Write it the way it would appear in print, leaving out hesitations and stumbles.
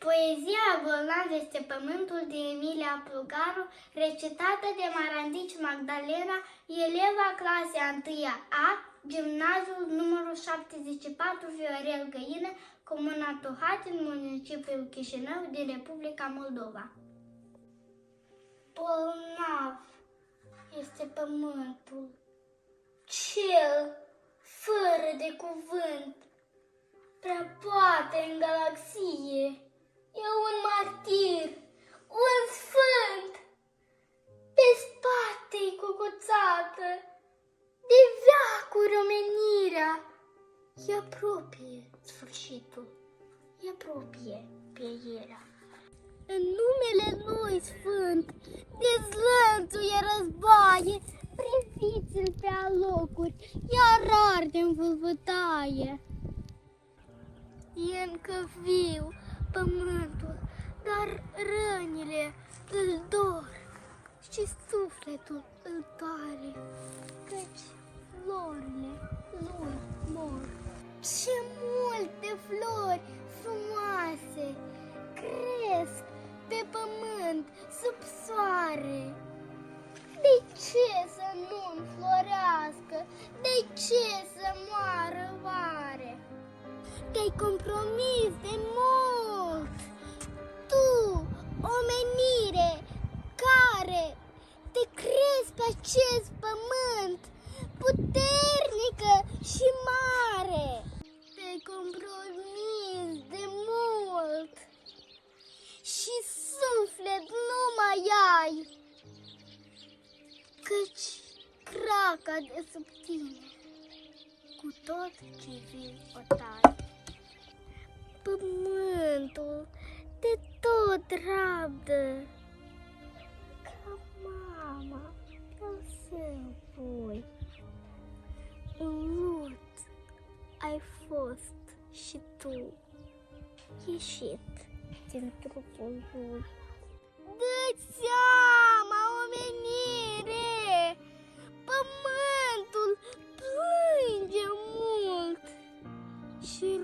Poezia Bolnav este pământul de Emilia Plugaru, recitată de Marandici Magdalena, eleva clasei 1-a A, gimnaziul numărul 74 Viorel Găină, comuna Tuhatin, municipiul Chișinău, din Republica Moldova. Bolnav este pământul, cel fără de cuvânt, prea poate în galaxie. E un martir, un sfânt, pe spate-i cucuțată, de veacuri omenirea. E apropie sfârșitul, e apropie pierea. În numele lui sfânt dezlănțuie războaie, priviți-l pe alocuri, iar arde în vâlvătaie. E încă viu pământul, dar rănile îl dor și sufletul îl doare, căci florile lui mor. Ce multe flori frumoase cresc pe pământ sub soare. De ce să nu înflorească? De ce să moară oare? Te-ai compromis de mult, tu, omenire, care te crezi pe acest pământ, puternică și mare. Te-ai compromis de mult și suflet nu mai ai, căci craca de sub tine cu tot ce viu o tai. Pământul te tot rabdă, ca mama pe-al său voi. În lut ai fost și tu, ieșit din trupul lui. Dă-ți seama, omenire, pământul plânge mult și